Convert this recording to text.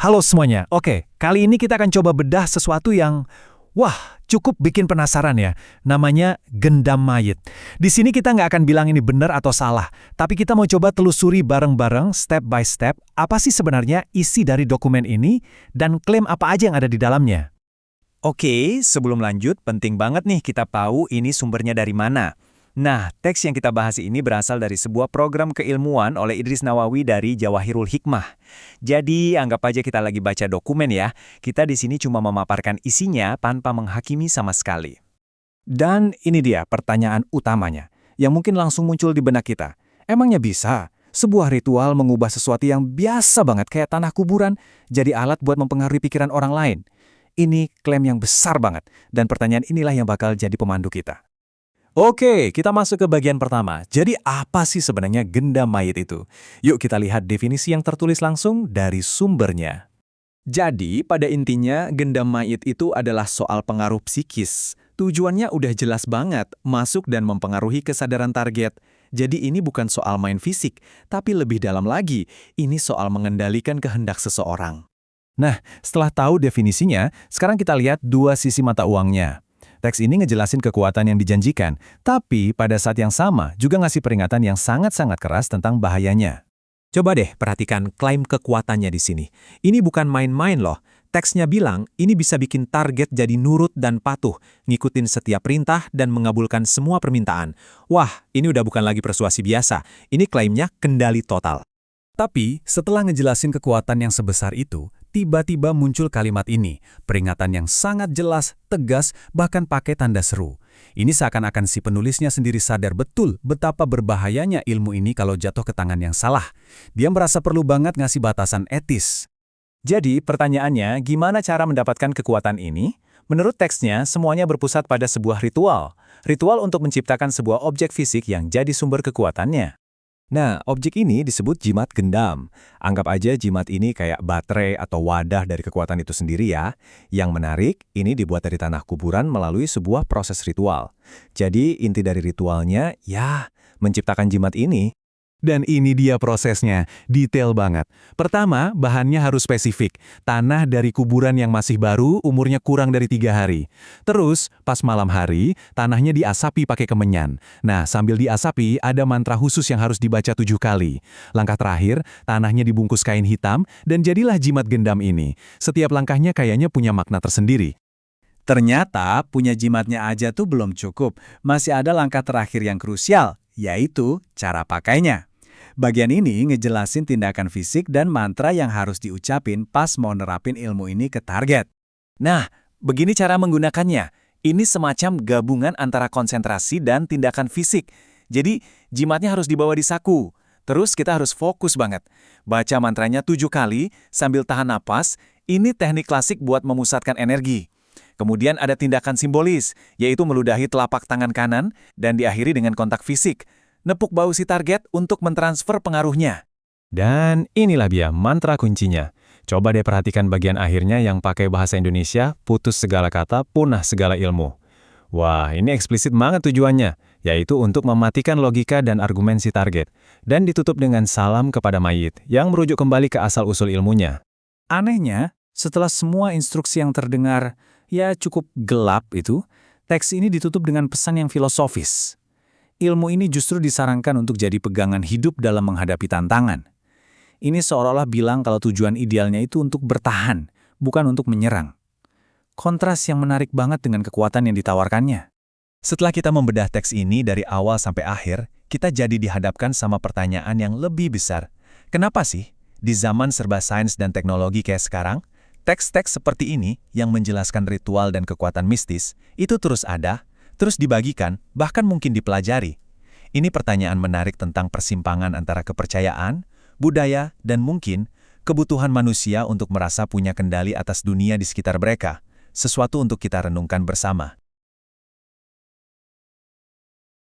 Halo semuanya. Oke, kali ini kita akan coba bedah sesuatu yang, wah, cukup bikin penasaran ya. Namanya gendam mayit. Di sini kita nggak akan bilang ini benar atau salah, tapi kita mau coba telusuri bareng-bareng, step by step, apa sih sebenarnya isi dari dokumen ini, dan klaim apa aja yang ada di dalamnya. Oke, sebelum lanjut, penting banget nih kita tahu ini sumbernya dari mana. Nah, teks yang kita bahas ini berasal dari sebuah program keilmuan oleh Idris Nawawi dari Jawahirul Hikmah. Jadi, anggap aja kita lagi baca dokumen ya. Kita di sini cuma memaparkan isinya tanpa menghakimi sama sekali. Dan ini dia pertanyaan utamanya, yang mungkin langsung muncul di benak kita. Emangnya bisa sebuah ritual mengubah sesuatu yang biasa banget kayak tanah kuburan jadi alat buat mempengaruhi pikiran orang lain? Ini klaim yang besar banget, dan pertanyaan inilah yang bakal jadi pemandu kita. Oke, kita masuk ke bagian pertama. Jadi apa sih sebenarnya gendam mayit itu? Yuk kita lihat definisi yang tertulis langsung dari sumbernya. Jadi, pada intinya, gendam mayit itu adalah soal pengaruh psikis. Tujuannya udah jelas banget, masuk dan mempengaruhi kesadaran target. Jadi ini bukan soal main fisik, tapi lebih dalam lagi, ini soal mengendalikan kehendak seseorang. Nah, setelah tahu definisinya, sekarang kita lihat dua sisi mata uangnya. Teks ini ngejelasin kekuatan yang dijanjikan, tapi pada saat yang sama juga ngasih peringatan yang sangat-sangat keras tentang bahayanya. Coba deh perhatikan klaim kekuatannya di sini. Ini bukan main-main loh. Teksnya bilang ini bisa bikin target jadi nurut dan patuh, ngikutin setiap perintah dan mengabulkan semua permintaan. Wah, ini udah bukan lagi persuasi biasa. Ini klaimnya kendali total. Tapi setelah ngejelasin kekuatan yang sebesar itu, tiba-tiba muncul kalimat ini, peringatan yang sangat jelas, tegas, bahkan pakai tanda seru. Ini seakan-akan si penulisnya sendiri sadar betul betapa berbahayanya ilmu ini kalau jatuh ke tangan yang salah. Dia merasa perlu banget ngasih batasan etis. Jadi pertanyaannya, gimana cara mendapatkan kekuatan ini? Menurut teksnya, semuanya berpusat pada sebuah ritual. Ritual untuk menciptakan sebuah objek fisik yang jadi sumber kekuatannya. Nah, objek ini disebut jimat gendam. Anggap aja jimat ini kayak baterai atau wadah dari kekuatan itu sendiri ya. Yang menarik, ini dibuat dari tanah kuburan melalui sebuah proses ritual. Jadi, inti dari ritualnya, ya, menciptakan jimat ini. Dan ini dia prosesnya, detail banget. Pertama, bahannya harus spesifik. Tanah dari kuburan yang masih baru, umurnya kurang dari 3 hari. Terus, pas malam hari, tanahnya diasapi pakai kemenyan. Nah, sambil diasapi, ada mantra khusus yang harus dibaca 7 kali. Langkah terakhir, tanahnya dibungkus kain hitam, dan jadilah jimat gendam ini. Setiap langkahnya kayaknya punya makna tersendiri. Ternyata, punya jimatnya aja tuh belum cukup. Masih ada langkah terakhir yang krusial, yaitu cara pakainya. Bagian ini ngejelasin tindakan fisik dan mantra yang harus diucapin pas mau nerapin ilmu ini ke target. Nah, begini cara menggunakannya. Ini semacam gabungan antara konsentrasi dan tindakan fisik. Jadi, jimatnya harus dibawa di saku. Terus kita harus fokus banget. Baca mantranya 7 kali sambil tahan napas. Ini teknik klasik buat memusatkan energi. Kemudian ada tindakan simbolis, yaitu meludahi telapak tangan kanan dan diakhiri dengan kontak fisik. Nepuk bau si target untuk mentransfer pengaruhnya. Dan inilah dia mantra kuncinya. Coba deh perhatikan bagian akhirnya yang pakai bahasa Indonesia, putus segala kata, punah segala ilmu. Wah, ini eksplisit banget tujuannya, yaitu untuk mematikan logika dan argumen si target. Dan ditutup dengan salam kepada mayit, yang merujuk kembali ke asal-usul ilmunya. Anehnya, setelah semua instruksi yang terdengar, ya cukup gelap itu, teks ini ditutup dengan pesan yang filosofis. Ilmu ini justru disarankan untuk jadi pegangan hidup dalam menghadapi tantangan. Ini seolah-olah bilang kalau tujuan idealnya itu untuk bertahan, bukan untuk menyerang. Kontras yang menarik banget dengan kekuatan yang ditawarkannya. Setelah kita membedah teks ini dari awal sampai akhir, kita jadi dihadapkan sama pertanyaan yang lebih besar. Kenapa sih, di zaman serba sains dan teknologi kayak sekarang, teks-teks seperti ini yang menjelaskan ritual dan kekuatan mistis, itu terus ada, terus dibagikan, bahkan mungkin dipelajari. Ini pertanyaan menarik tentang persimpangan antara kepercayaan, budaya, dan mungkin kebutuhan manusia untuk merasa punya kendali atas dunia di sekitar mereka, sesuatu untuk kita renungkan bersama.